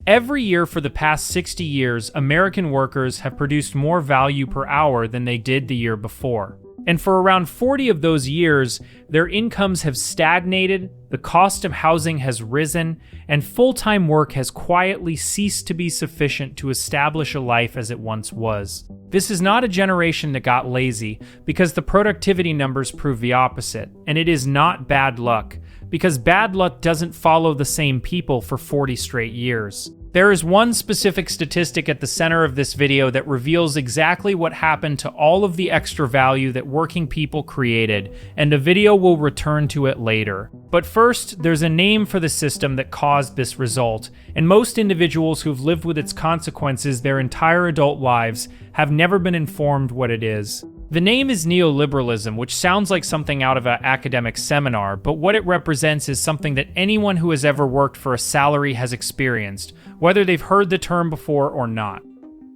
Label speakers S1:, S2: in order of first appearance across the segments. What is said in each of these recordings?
S1: Every year for the past 60 years, American workers have produced more value per hour than they did the year before. And for around 40 of those years, their incomes have stagnated, the cost of housing has risen, and full-time work has quietly ceased to be sufficient to establish a life as it once was. This is not a generation that got lazy, because the productivity numbers prove the opposite, and it is not bad luck, because bad luck doesn't follow the same people for 40 straight years. There is one specific statistic at the center of this video that reveals exactly what happened to all of the extra value that working people created, and a video will return to it later. But first, there's a name for the system that caused this result, and most individuals who've lived with its consequences their entire adult lives have never been informed what it is. The name is neoliberalism, which sounds like something out of an academic seminar, but what it represents is something that anyone who has ever worked for a salary has experienced, whether they've heard the term before or not.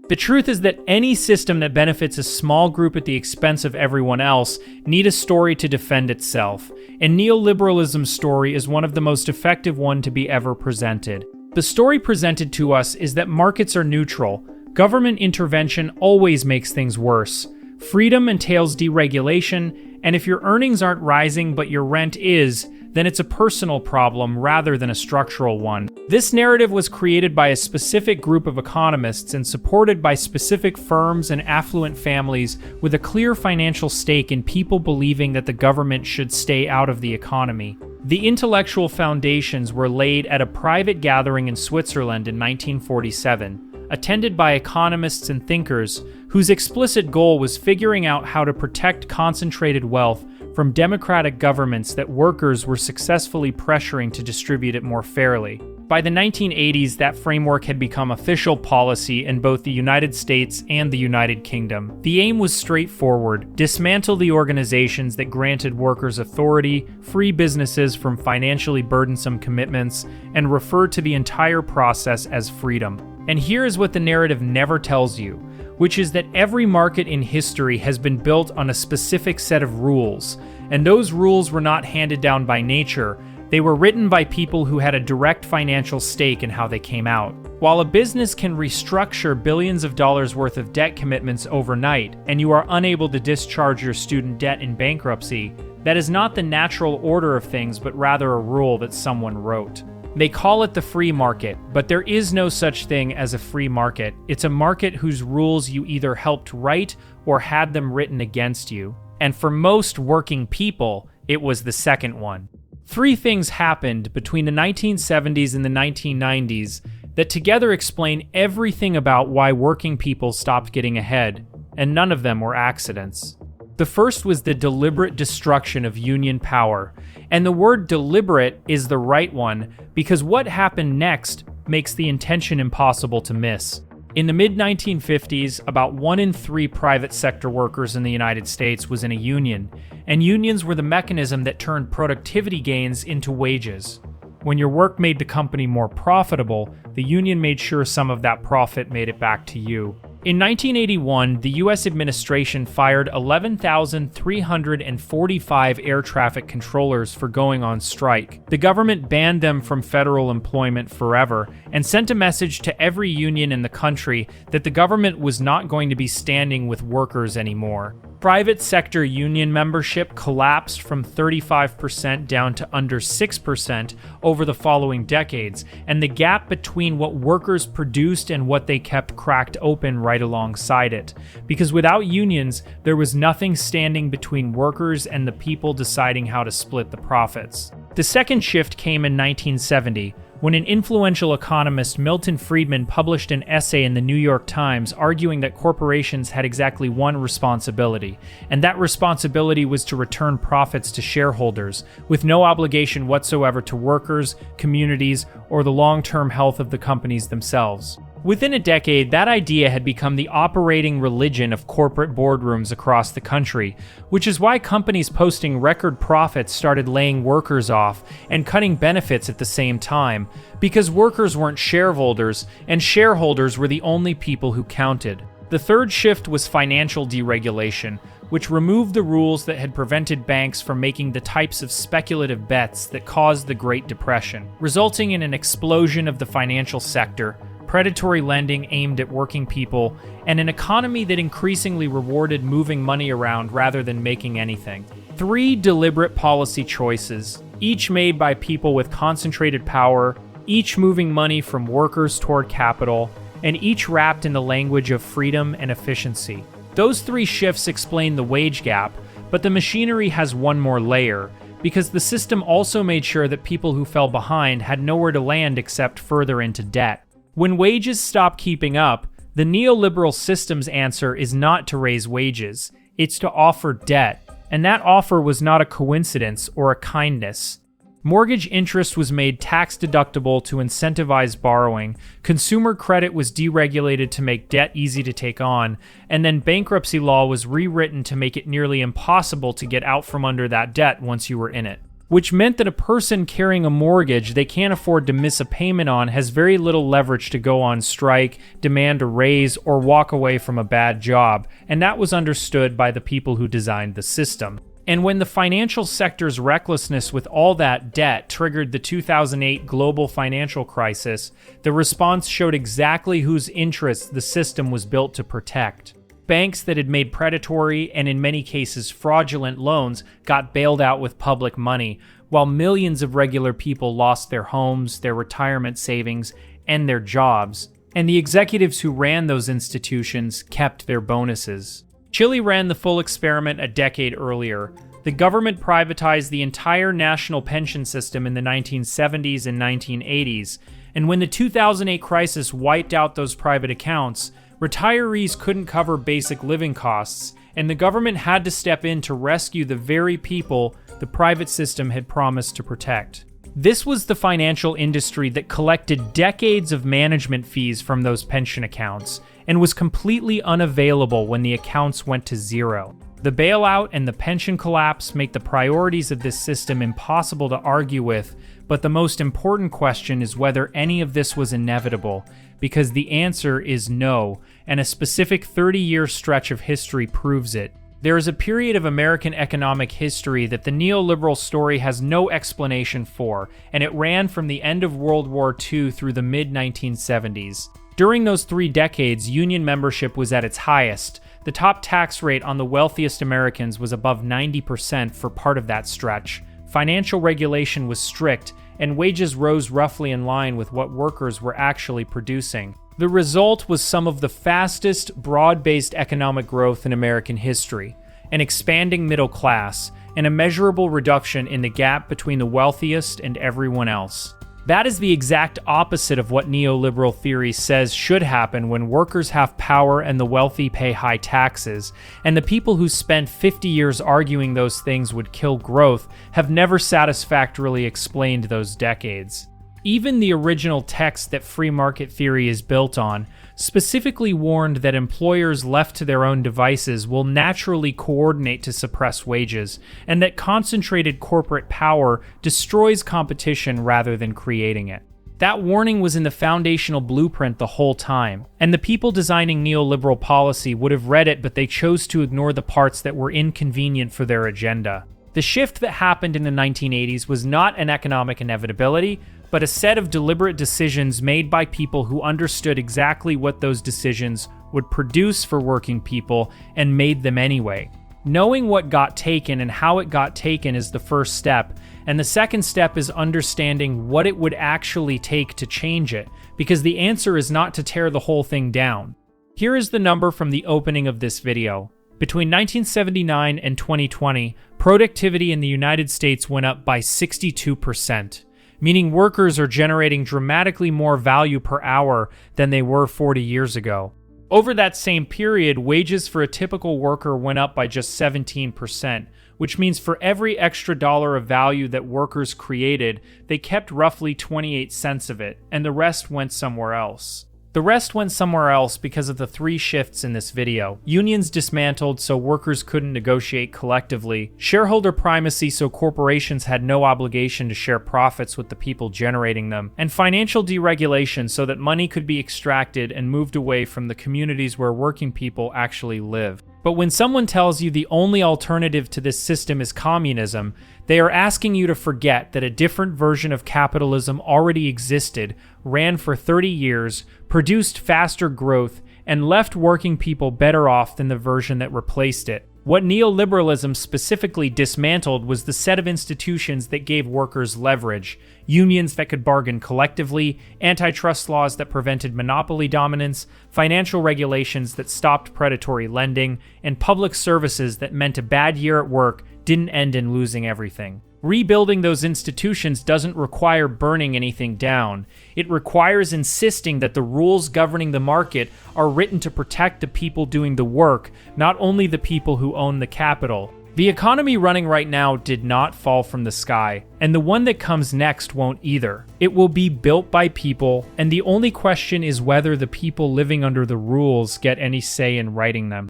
S1: The truth is that any system that benefits a small group at the expense of everyone else needs a story to defend itself, and neoliberalism's story is one of the most effective ones to be ever presented. The story presented to us is that markets are neutral, government intervention always makes things worse, freedom entails deregulation, and if your earnings aren't rising but your rent is, then it's a personal problem rather than a structural one. This narrative was created by a specific group of economists and supported by specific firms and affluent families with a clear financial stake in people believing that the government should stay out of the economy. The intellectual foundations were laid at a private gathering in Switzerland in 1947. Attended by economists and thinkers whose explicit goal was figuring out how to protect concentrated wealth from democratic governments that workers were successfully pressuring to distribute it more fairly. By the 1980s, that framework had become official policy in both the United States and the United Kingdom. The aim was straightforward: dismantle the organizations that granted workers authority, free businesses from financially burdensome commitments, and refer to the entire process as freedom. And here is what the narrative never tells you, which is that every market in history has been built on a specific set of rules, and those rules were not handed down by nature. They were written by people who had a direct financial stake in how they came out. While a business can restructure billions of dollars worth of debt commitments overnight, and you are unable to discharge your student debt in bankruptcy, that is not the natural order of things, but rather a rule that someone wrote. They call it the free market, but there is no such thing as a free market. It's a market whose rules you either helped write or had them written against you. And for most working people, it was the second one. Three things happened between the 1970s and the 1990s that together explain everything about why working people stopped getting ahead, and none of them were accidents. The first was the deliberate destruction of union power, and the word deliberate is the right one because what happened next makes the intention impossible to miss. In the mid-1950s, about 1 in 3 private sector workers in the United States was in a union, and unions were the mechanism that turned productivity gains into wages. When your work made the company more profitable, the union made sure some of that profit made it back to you. In 1981, the U.S. administration fired 11,345 air traffic controllers for going on strike. The government banned them from federal employment forever and sent a message to every union in the country that the government was not going to be standing with workers anymore. Private sector union membership collapsed from 35% down to under 6% over the following decades, and the gap between what workers produced and what they kept cracked open right alongside it. Because without unions, there was nothing standing between workers and the people deciding how to split the profits. The second shift came in 1970, when an influential economist, Milton Friedman, published an essay in the New York Times arguing that corporations had exactly one responsibility, and that responsibility was to return profits to shareholders, with no obligation whatsoever to workers, communities, or the long-term health of the companies themselves. Within a decade, that idea had become the operating religion of corporate boardrooms across the country, which is why companies posting record profits started laying workers off and cutting benefits at the same time, because workers weren't shareholders, and shareholders were the only people who counted. The third shift was financial deregulation, which removed the rules that had prevented banks from making the types of speculative bets that caused the Great Depression, resulting in an explosion of the financial sector, predatory lending aimed at working people, and an economy that increasingly rewarded moving money around rather than making anything. 3 deliberate policy choices, each made by people with concentrated power, each moving money from workers toward capital, and each wrapped in the language of freedom and efficiency. Those 3 shifts explain the wage gap, but the machinery has one more layer, because the system also made sure that people who fell behind had nowhere to land except further into debt. When wages stop keeping up, the neoliberal system's answer is not to raise wages, it's to offer debt, and that offer was not a coincidence or a kindness. Mortgage interest was made tax-deductible to incentivize borrowing, consumer credit was deregulated to make debt easy to take on, and then bankruptcy law was rewritten to make it nearly impossible to get out from under that debt once you were in it. Which meant that a person carrying a mortgage they can't afford to miss a payment on has very little leverage to go on strike, demand a raise, or walk away from a bad job, and that was understood by the people who designed the system. And when the financial sector's recklessness with all that debt triggered the 2008 global financial crisis, the response showed exactly whose interests the system was built to protect. Banks that had made predatory and in many cases fraudulent loans got bailed out with public money, while millions of regular people lost their homes, their retirement savings, and their jobs. And the executives who ran those institutions kept their bonuses. Chile ran the full experiment a decade earlier. The government privatized the entire national pension system in the 1970s and 1980s, and when the 2008 crisis wiped out those private accounts, retirees couldn't cover basic living costs, and the government had to step in to rescue the very people the private system had promised to protect. This was the financial industry that collected decades of management fees from those pension accounts and was completely unavailable when the accounts went to zero. The bailout and the pension collapse make the priorities of this system impossible to argue with, but the most important question is whether any of this was inevitable, because the answer is no, and a specific 30-year stretch of history proves it. There is a period of American economic history that the neoliberal story has no explanation for, and it ran from the end of World War II through the mid-1970s. During those 3 decades, union membership was at its highest. The top tax rate on the wealthiest Americans was above 90% for part of that stretch. Financial regulation was strict, and wages rose roughly in line with what workers were actually producing. The result was some of the fastest, broad-based economic growth in American history, an expanding middle class, and a measurable reduction in the gap between the wealthiest and everyone else. That is the exact opposite of what neoliberal theory says should happen when workers have power and the wealthy pay high taxes, and the people who spent 50 years arguing those things would kill growth have never satisfactorily explained those decades. Even the original text that free market theory is built on specifically warned that employers left to their own devices will naturally coordinate to suppress wages, and that concentrated corporate power destroys competition rather than creating it. That warning was in the foundational blueprint the whole time, and the people designing neoliberal policy would have read it, but they chose to ignore the parts that were inconvenient for their agenda. The shift that happened in the 1980s was not an economic inevitability, but a set of deliberate decisions made by people who understood exactly what those decisions would produce for working people and made them anyway. Knowing what got taken and how it got taken is the first step, and the second step is understanding what it would actually take to change it, because the answer is not to tear the whole thing down. Here is the number from the opening of this video. Between 1979 and 2020, productivity in the United States went up by 62%. Meaning workers are generating dramatically more value per hour than they were 40 years ago. Over that same period, wages for a typical worker went up by just 17%, which means for every extra dollar of value that workers created, they kept roughly 28 cents of it, and the rest went somewhere else. The rest went somewhere else because of the 3 shifts in this video. Unions dismantled so workers couldn't negotiate collectively, shareholder primacy so corporations had no obligation to share profits with the people generating them, and financial deregulation so that money could be extracted and moved away from the communities where working people actually live. But when someone tells you the only alternative to this system is communism, they are asking you to forget that a different version of capitalism already existed, ran for 30 years, produced faster growth, and left working people better off than the version that replaced it. What neoliberalism specifically dismantled was the set of institutions that gave workers leverage, unions that could bargain collectively, antitrust laws that prevented monopoly dominance, financial regulations that stopped predatory lending, and public services that meant a bad year at work didn't end in losing everything. Rebuilding those institutions doesn't require burning anything down. It requires insisting that the rules governing the market are written to protect the people doing the work, not only the people who own the capital. The economy running right now did not fall from the sky, and the one that comes next won't either. It will be built by people, and the only question is whether the people living under the rules get any say in writing them.